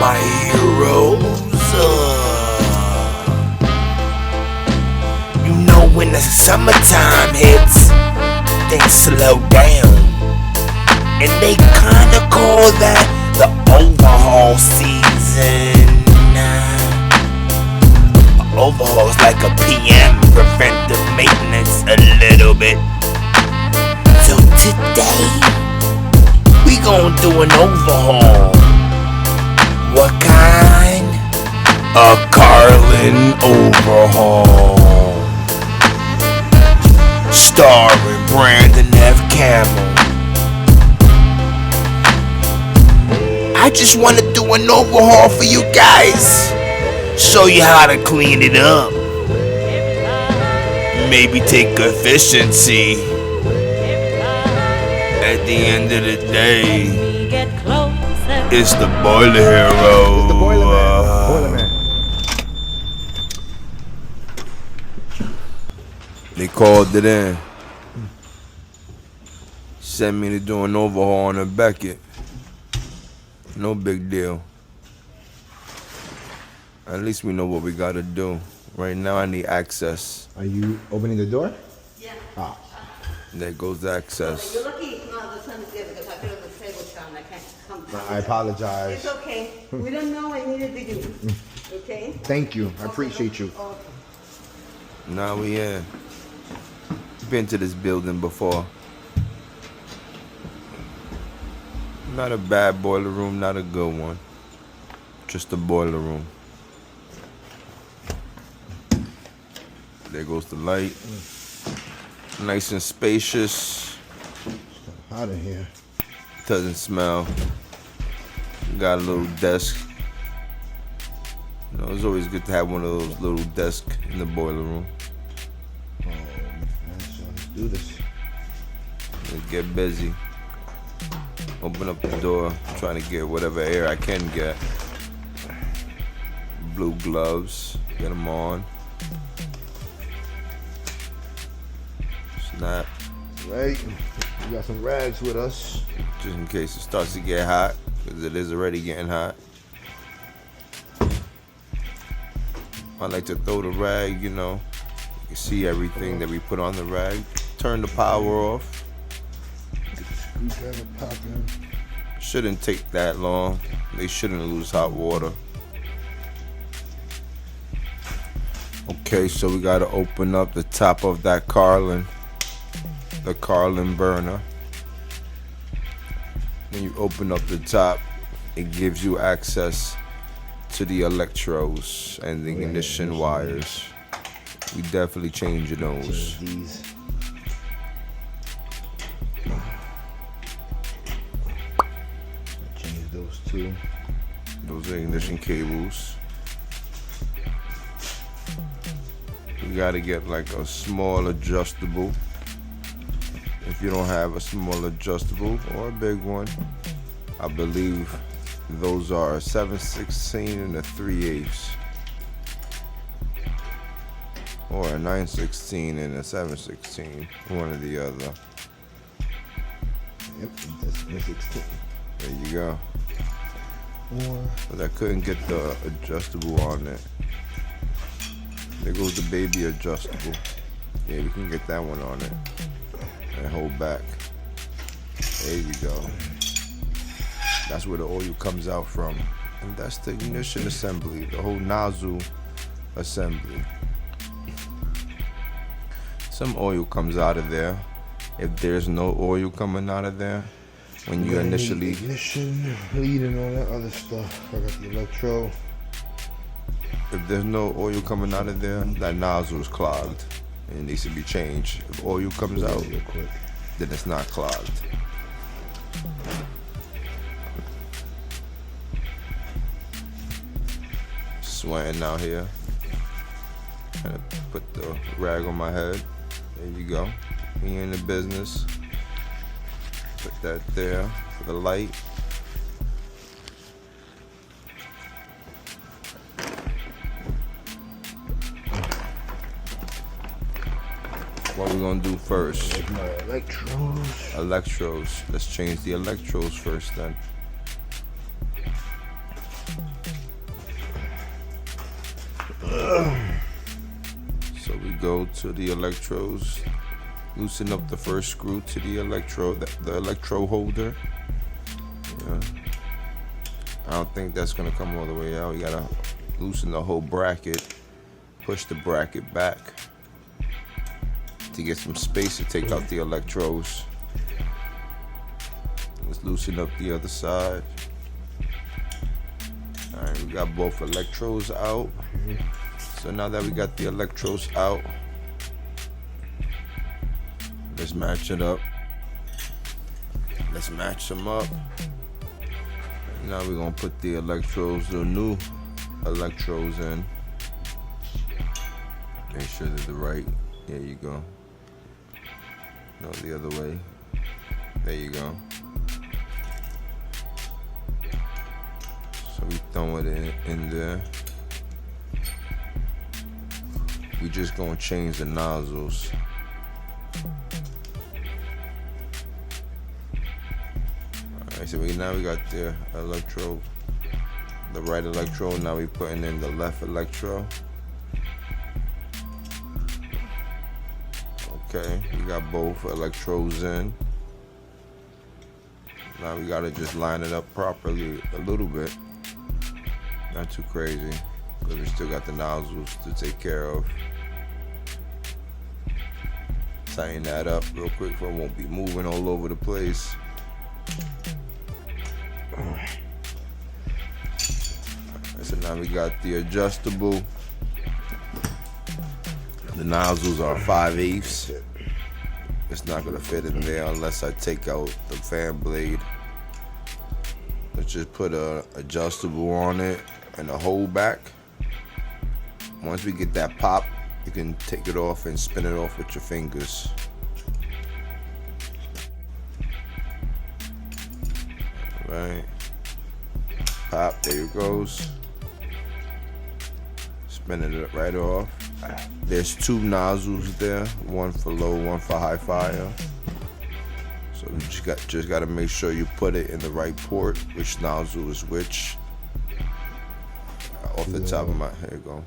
my heroes. You know when the summertime hits, things slow down, and they kinda call that the overhaul season. Overhaul's like a PM, preventive maintenance a little bit. So today, we gon' do an overhaul. What kind? A Carlin overhaul. Starring Brandon F. Camel. I just wanna do an overhaul for you guys. Show you how to clean it up. Maybe take efficiency. At the end of the day, it's the boiler hero. The boiler man. Boiler man. They called it in. Sent me to do an overhaul on a Beckett. No big deal. At least we know what we gotta do. Right now I need access. Are you opening the door? Yeah. Ah. There goes the access. You're lucky the sun is there because I feel the table down. I can't come down. I apologize. It's okay. We don't know. I needed to do. Okay? Thank you. I appreciate you. Okay. Now we in. Been to this building before. Not a bad boiler room, not a good one. Just a boiler room. There goes the light. Nice and spacious. It's hot in here. Doesn't smell. Got a little desk. You know, it's always good to have one of those little desks in the boiler room. Oh, man, so let's do this. Let's get busy. Open up the door. Trying to get whatever air I can get. Blue gloves. Get them on. Snap. Right. We got some rags with us. Just in case it starts to get hot. Because it is already getting hot. I like to throw the rag, you know. You can see everything that we put on the rag. Turn the power off. Get the screwdriver popping. Shouldn't take that long. They shouldn't lose hot water. Okay, so we gotta open up the top of that Carlin. The Carlin Burner. When you open up the top, it gives you access to the electrodes and the ignition wires. We definitely changing those. These. Change those two. Those are ignition cables. We gotta get like a small adjustable. If you don't have a small adjustable or a big one, I believe those are a 7/16 and a 3/8, or a 9/16 and a 7/16, one or the other. Yep, that's 16. There you go. Or But I couldn't get the adjustable on it. There goes the baby adjustable. Yeah, we can get that one on it. And hold back. There you go. That's where the oil comes out from. And that's the ignition assembly, the whole nozzle assembly. Some oil comes out of there. If there's no oil coming out of there, when you initially... ignition, lead, and all that other stuff. I got the electro. If there's no oil coming out of there, that nozzle is clogged. And it needs to be changed. If oil comes out, Real quick. then it's not clogged. Sweating out here. Gonna put the rag on my head. There you go. We in the business. Put that there for the light. What we gonna do first? There's my electrodes. Electrodes. Let's change the electrodes first then. So we go to the electrodes, loosen up the first screw to the electrode, the electrode holder. Yeah. I don't think that's gonna come all the way out. You gotta loosen the whole bracket, push the bracket back to get some space to take out the electrodes. Let's loosen up the other side. Alright, we got both electrodes out. So now that we got the electrodes out, let's match it up. Let's match them up. Now we're gonna put the electrodes, the new electrodes in. Make sure they're the right. There you go. No, the other way. There you go. So we throw it in there. We just gonna change the nozzles. Alright, so now we got the electrode, the right electrode. Now we putting in the left electrode. Okay, we got both electrodes in. Now we gotta just line it up properly a little bit. Not too crazy, because we still got the nozzles to take care of. Tighten that up real quick so it won't be moving all over the place. Alright, so now we got the adjustable. The nozzles are 5/8. It's not gonna fit in there unless I take out the fan blade. Let's just put a adjustable on it and a hole back. Once we get that pop, you can take it off and spin it off with your fingers. Alright. Pop, there it goes. Spinning it right off. There's two nozzles there, one for low, one for high fire. So you just got to make sure you put it in the right port, which nozzle is which. Off the top of my head, here you go.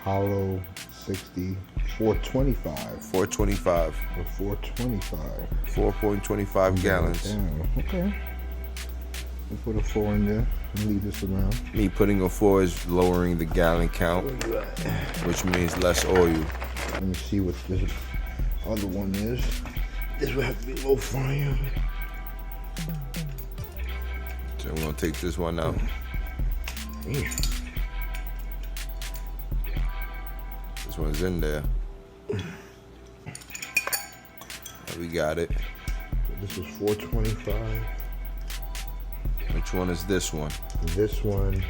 Hollow 60, 425. 425. Or 425. 4.25 gallons. Damn, okay. We'll put a 4 in there and leave this around. Me putting a 4 is lowering the gallon count, which means less oil. Let me see what this other one is. This will have to be low fire. So we're gonna take this one out. Yeah. This one's in there. We got it. This is 425. Which one is this one? This one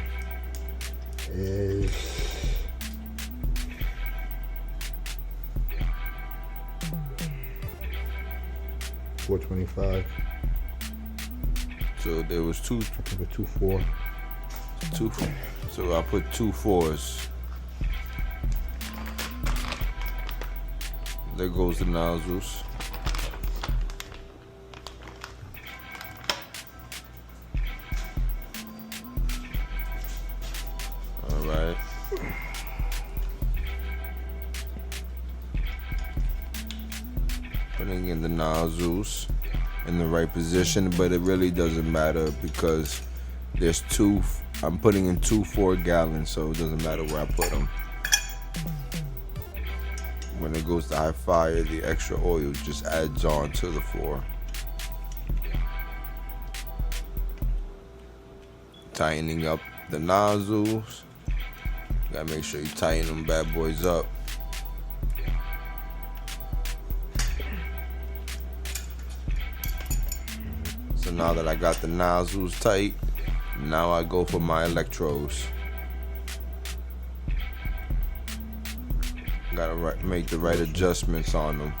is 425. So there was two. I think a 2.4. So I put 2 4s. There goes the nozzles. Alright. Putting in the nozzles in the right position, but it really doesn't matter because there's two. I'm putting in 2 4 gallons, so it doesn't matter where I put them. When it goes to high fire, the extra oil just adds on to the 4. Tightening up the nozzles. Gotta make sure you tighten them bad boys up. So now that I got the nozzles tight, now I go for my electrodes. Gotta make the right adjustments on them.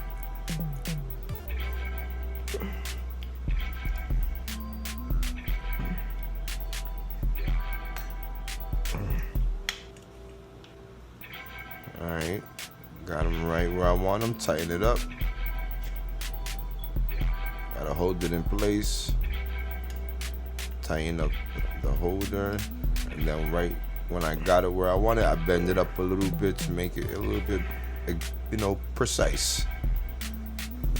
Alright, got them right where I want them. Tighten it up. Gotta hold it in place. Tighten up the holder, and then right when I got it where I want it, I bend it up a little bit to make it a little bit, precise.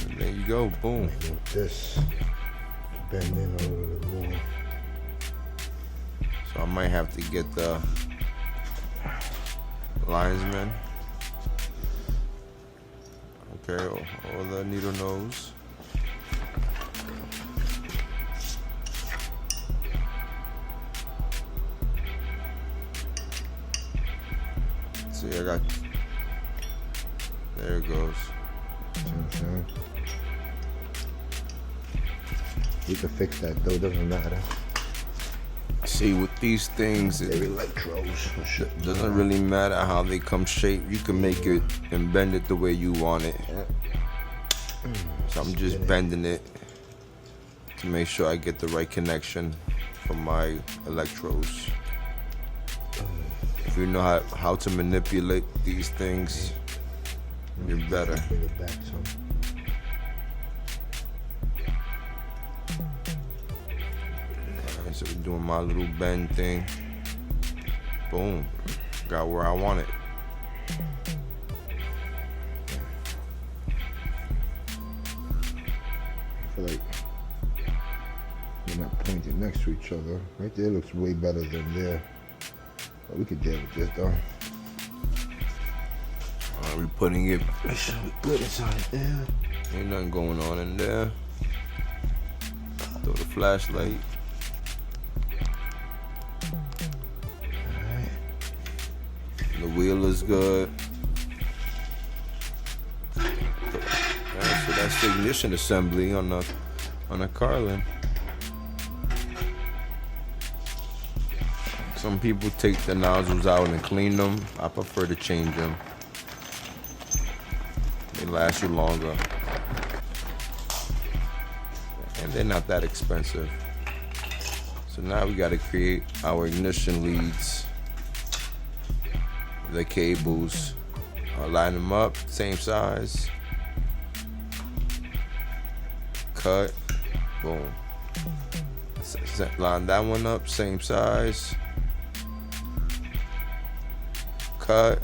And there you go, boom. Like this. Bend in a little bit more. So I might have to get the linesman. Okay, or the needle nose. See, I got. There it goes. See what I'm saying? We can fix that though, doesn't matter. See, with these things, They're electrodes. it doesn't really matter how they come shaped. You can make it and bend it the way you want it. So I'm just bending it to make sure I get the right connection for my electrodes. If you know how to manipulate these things, you're better. Bring it back some. Alright, so we're doing my little bend thing. Boom. Got where I want it. I feel like they're not pointed next to each other. Right there looks way better than there. But we could deal with this though. We're putting it. Make sure we good inside there. Ain't nothing going on in there. Throw the flashlight. Alright. The wheel is good. Alright, so that's the ignition assembly on a Carlin. Some people take the nozzles out and clean them. I prefer to change them. They last you longer. And they're not that expensive. So now we got to create our ignition leads. The cables. I'll line them up, same size. Cut. Boom. Line that one up, same size. Cut.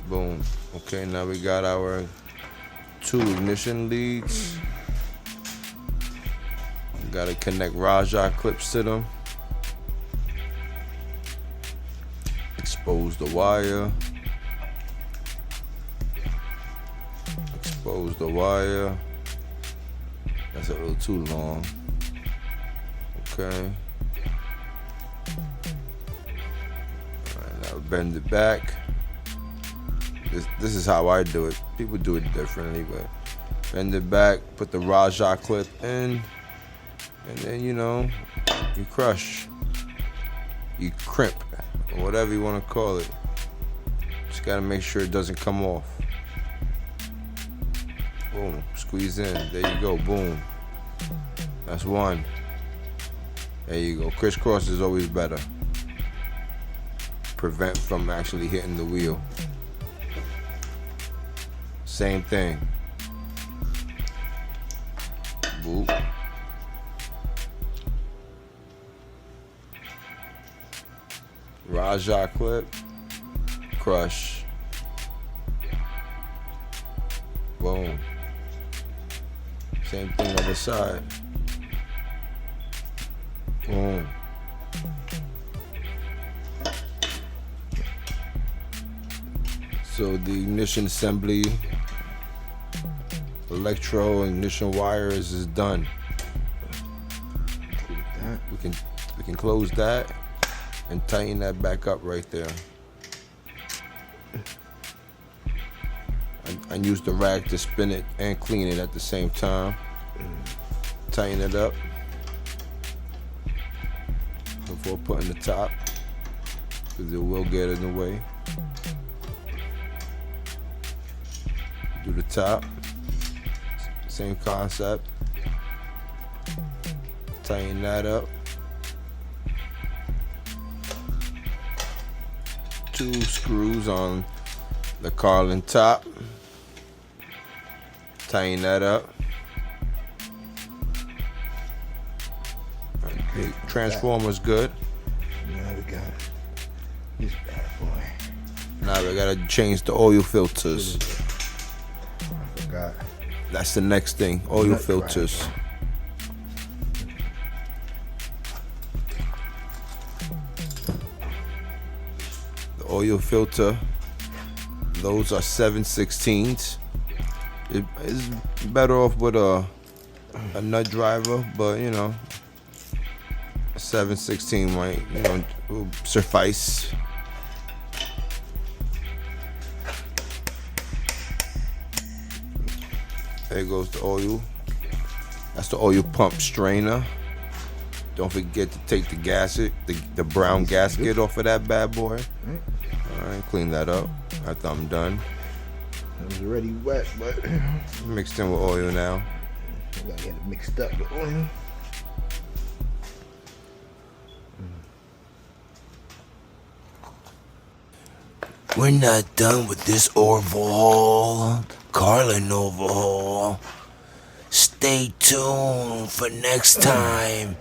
Boom. Okay, now we got our 2 ignition leads. We gotta connect Raja clips to them. Expose the wire. Expose the wire. That's a little too long. Okay. Alright, now bend it back. This is how I do it. People do it differently, but bend it back, put the Raja clip in, and then you crush. You crimp, or whatever you want to call it. Just gotta make sure it doesn't come off. Boom, squeeze in. There you go, boom. That's one. There you go. Crisscross is always better. Prevent from actually hitting the wheel. Same thing. Boop. Raja clip. Crush. Boom. Same thing other side. Boom. So the ignition assembly, electro ignition wires is done. We can close that and tighten that back up right there. I use the rag to spin it and clean it at the same time. Tighten it up before putting the top, because it will get in the way. Do the top, same concept. Tighten that up. 2 screws on the Carlin top. Tighten that up. The transformer's good. Now we got it. This bad boy. Now we gotta change the oil filters. I forgot. That's the next thing. Oil Nut filters. grinder. The oil filter. Those are 7/16. It is better off with a nut driver, but you know, 7/16 might, you know, will suffice. There goes the oil. That's the oil pump strainer. Don't forget to take the gasket, the brown gasket off of that bad boy. Alright, clean that up after I'm done. It was already wet, but Mixed in with oil now. I gotta get it mixed up with oil. We're not done with this overhaul. Carlin overhaul. Stay tuned for next time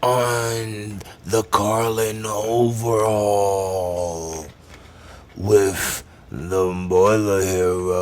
on the Carlin overhaul with the boiler hero.